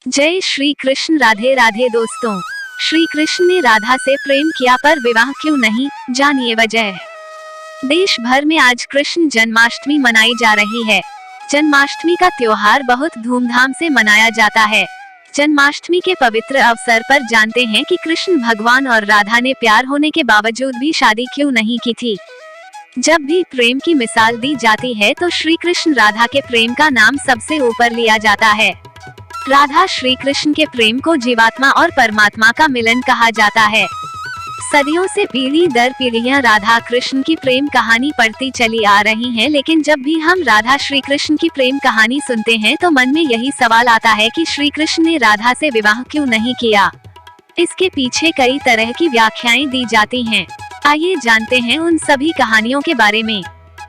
जय श्री कृष्ण। राधे राधे दोस्तों, श्री कृष्ण ने राधा से प्रेम किया पर विवाह क्यों नहीं, जानिए वजह। देश भर में आज कृष्ण जन्माष्टमी मनाई जा रही है। जन्माष्टमी का त्योहार बहुत धूमधाम से मनाया जाता है। जन्माष्टमी के पवित्र अवसर पर जानते हैं कि कृष्ण भगवान और राधा ने प्यार होने के बावजूद भी शादी क्यों नहीं की थी। जब भी प्रेम की मिसाल दी जाती है तो श्री कृष्ण राधा के प्रेम का नाम सबसे ऊपर लिया जाता है। राधा श्री कृष्ण के प्रेम को जीवात्मा और परमात्मा का मिलन कहा जाता है। सदियों से पीढ़ी दर पीढ़ियां राधा कृष्ण की प्रेम कहानी पढ़ती चली आ रही हैं, लेकिन जब भी हम राधा श्री कृष्ण की प्रेम कहानी सुनते हैं तो मन में यही सवाल आता है कि श्री कृष्ण ने राधा से विवाह क्यों नहीं किया। इसके पीछे कई तरह की व्याख्याएं दी जाती हैं। आइए जानते हैं उन सभी कहानियों के बारे में।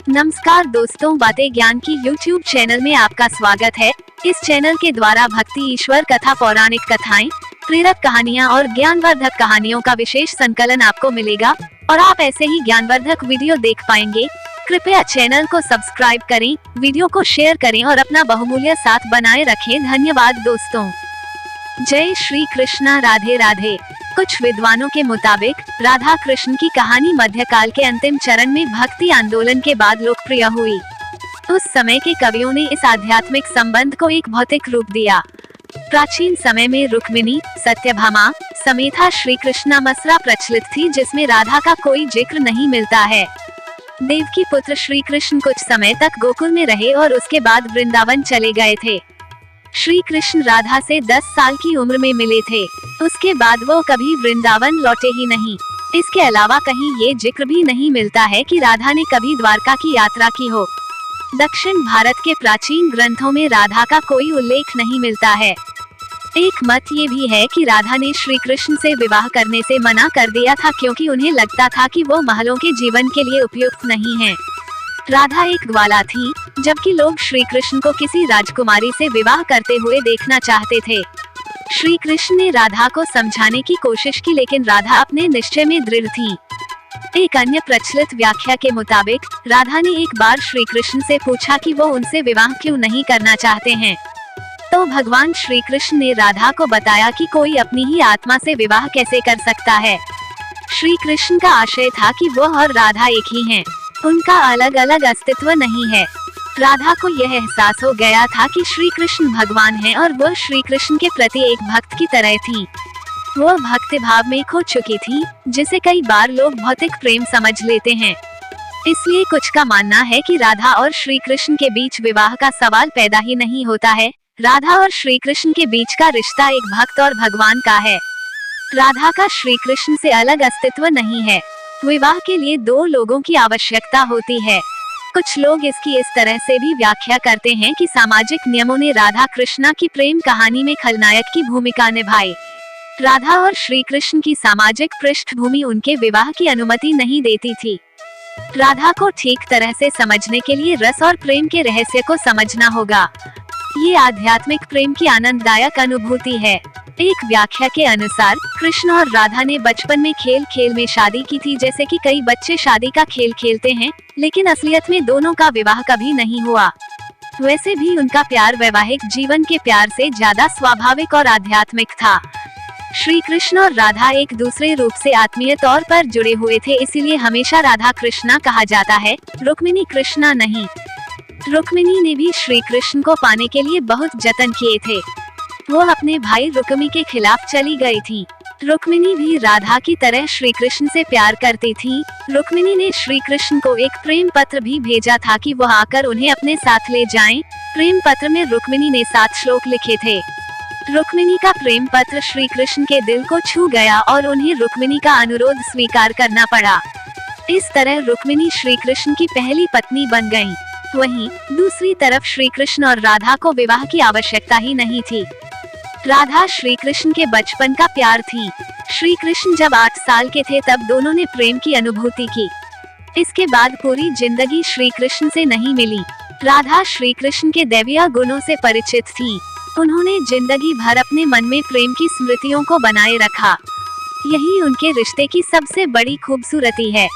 नमस्कार दोस्तों, बातें ज्ञान की YouTube चैनल में आपका स्वागत है। इस चैनल के द्वारा भक्ति, ईश्वर कथा, पौराणिक कथाएं, प्रेरक कहानियां और ज्ञानवर्धक कहानियों का विशेष संकलन आपको मिलेगा और आप ऐसे ही ज्ञानवर्धक वीडियो देख पाएंगे। कृपया चैनल को सब्सक्राइब करें, वीडियो को शेयर करें और अपना बहुमूल्य साथ बनाए रखें। धन्यवाद दोस्तों। जय श्री कृष्णा। राधे राधे। कुछ विद्वानों के मुताबिक राधा कृष्ण की कहानी मध्यकाल के अंतिम चरण में भक्ति आंदोलन के बाद लोकप्रिय हुई। उस समय के कवियों ने इस आध्यात्मिक संबंध को एक भौतिक रूप दिया। प्राचीन समय में रुक्मिणी, सत्यभामा, समेता श्री कृष्णामसरा प्रचलित थी, जिसमें राधा का कोई जिक्र नहीं मिलता है। देवकी पुत्र श्री कृष्ण कुछ समय तक गोकुल में रहे और उसके बाद वृंदावन चले गए थे। श्री कृष्ण राधा से 10 साल की उम्र में मिले थे। उसके बाद वो कभी वृंदावन लौटे ही नहीं। इसके अलावा कहीं ये जिक्र भी नहीं मिलता है कि राधा ने कभी द्वारका की यात्रा की हो। दक्षिण भारत के प्राचीन ग्रंथों में राधा का कोई उल्लेख नहीं मिलता है। एक मत ये भी है कि राधा ने श्री कृष्ण से विवाह करने से मना कर दिया था, क्योंकि उन्हें लगता था कि वो महलों के जीवन के लिए उपयुक्त नहीं है। राधा एक ग्वाला थी, जबकि लोग श्री कृष्ण को किसी राजकुमारी से विवाह करते हुए देखना चाहते थे। श्री कृष्ण ने राधा को समझाने की कोशिश की, लेकिन राधा अपने निश्चय में दृढ़ थी। एक अन्य प्रचलित व्याख्या के मुताबिक राधा ने एक बार श्री कृष्ण से पूछा कि वो उनसे विवाह क्यों नहीं करना चाहते हैं। तो भगवान श्री कृष्ण ने राधा को बताया कि कोई अपनी ही आत्मा से विवाह कैसे कर सकता है। श्री कृष्ण का आशय था कि वो और राधा एक ही हैं, उनका अलग अलग अस्तित्व नहीं है। राधा को यह एहसास हो गया था कि श्री कृष्ण भगवान हैं और वो श्री कृष्ण के प्रति एक भक्त की तरह थी। वो भक्ति भाव में खो चुकी थी, जिसे कई बार लोग भौतिक प्रेम समझ लेते हैं। इसलिए कुछ का मानना है कि राधा और श्री कृष्ण के बीच विवाह का सवाल पैदा ही नहीं होता है। राधा और श्री कृष्ण के बीच का रिश्ता एक भक्त और भगवान का है। राधा का श्री कृष्ण से अलग अस्तित्व नहीं है। विवाह के लिए 2 लोगों की आवश्यकता होती है। कुछ लोग इसकी इस तरह से भी व्याख्या करते हैं कि सामाजिक नियमों ने राधा कृष्णा की प्रेम कहानी में खलनायक की भूमिका निभाई। राधा और श्री कृष्ण की सामाजिक पृष्ठभूमि उनके विवाह की अनुमति नहीं देती थी। राधा को ठीक तरह से समझने के लिए रस और प्रेम के रहस्य को समझना होगा। ये आध्यात्मिक प्रेम की आनंददायक अनुभूति है। एक व्याख्या के अनुसार कृष्ण और राधा ने बचपन में खेल खेल में शादी की थी। जैसे कि कई बच्चे शादी का खेल खेलते हैं, लेकिन असलियत में दोनों का विवाह कभी नहीं हुआ। वैसे भी उनका प्यार वैवाहिक जीवन के प्यार से ज्यादा स्वाभाविक और आध्यात्मिक था। श्री कृष्ण और राधा एक दूसरे रूप से आत्मीय तौर पर जुड़े हुए थे, इसीलिए हमेशा राधा कृष्णा कहा जाता है, रुक्मिणी कृष्णा नहीं। रुक्मिणी ने भी श्री कृष्ण को पाने के लिए बहुत जतन किए थे। वो अपने भाई रुक्मी के खिलाफ चली गई थी। रुक्मिणी भी राधा की तरह श्री कृष्ण से प्यार करती थी। रुक्मिणी ने श्री कृष्ण को एक प्रेम पत्र भी भेजा था कि वो आकर उन्हें अपने साथ ले जाएं। प्रेम पत्र में रुक्मिणी ने 7 श्लोक लिखे थे। रुक्मिणी का प्रेम पत्र श्री कृष्ण के दिल को छू गया और उन्हें रुक्मिणी का अनुरोध स्वीकार करना पड़ा। इस तरह रुक्मिणी श्री कृष्ण की पहली पत्नी बन गयी। वहीं दूसरी तरफ श्री कृष्ण और राधा को विवाह की आवश्यकता ही नहीं थी। राधा श्री कृष्ण के बचपन का प्यार थी। श्री कृष्ण जब 8 साल के थे तब दोनों ने प्रेम की अनुभूति की। इसके बाद पूरी जिंदगी श्री कृष्ण से नहीं मिली। राधा श्री कृष्ण के दैवीय गुणों से परिचित थी। उन्होंने जिंदगी भर अपने मन में प्रेम की स्मृतियों को बनाए रखा। यही उनके रिश्ते की सबसे बड़ी खूबसूरती है।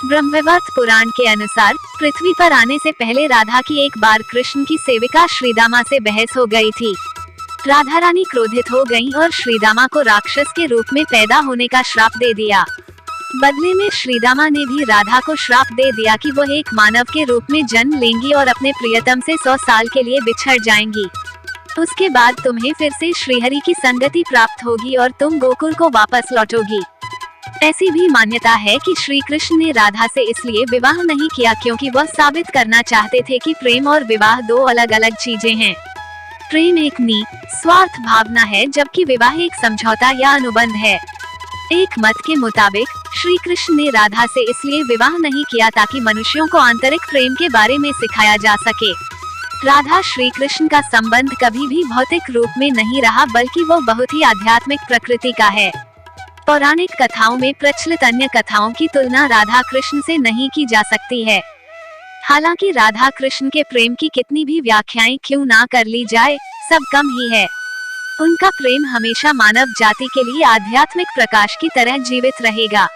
ब्रह्मवैवर्त पुराण के अनुसार पृथ्वी पर आने से पहले राधा की एक बार कृष्ण की सेविका श्रीदामा से बहस हो गई थी। राधा रानी क्रोधित हो गईं और श्रीदामा को राक्षस के रूप में पैदा होने का श्राप दे दिया। बदले में श्रीदामा ने भी राधा को श्राप दे दिया कि वो एक मानव के रूप में जन्म लेंगी और अपने प्रियतम से 100 साल के लिए बिछड़ जाएंगी। उसके बाद तुम्हें फिर से श्रीहरि की संगति प्राप्त होगी और तुम गोकुल को वापस लौटोगी। ऐसी भी मान्यता है कि श्री कृष्ण ने राधा से इसलिए विवाह नहीं किया क्योंकि वह साबित करना चाहते थे कि प्रेम और विवाह दो अलग अलग चीजें हैं। प्रेम एक निस्वार्थ भावना है, जबकि विवाह एक समझौता या अनुबंध है। एक मत के मुताबिक श्री कृष्ण ने राधा से इसलिए विवाह नहीं किया ताकि मनुष्यों को आंतरिक प्रेम के बारे में सिखाया जा सके। राधा श्री कृष्ण का संबंध कभी भी भौतिक रूप में नहीं रहा, बल्कि वो बहुत ही आध्यात्मिक प्रकृति का है। पौराणिक कथाओं में प्रचलित अन्य कथाओं की तुलना राधा कृष्ण से नहीं की जा सकती है। हालांकि राधा कृष्ण के प्रेम की कितनी भी व्याख्याएं क्यों ना कर ली जाए, सब कम ही है। उनका प्रेम हमेशा मानव जाति के लिए आध्यात्मिक प्रकाश की तरह जीवित रहेगा।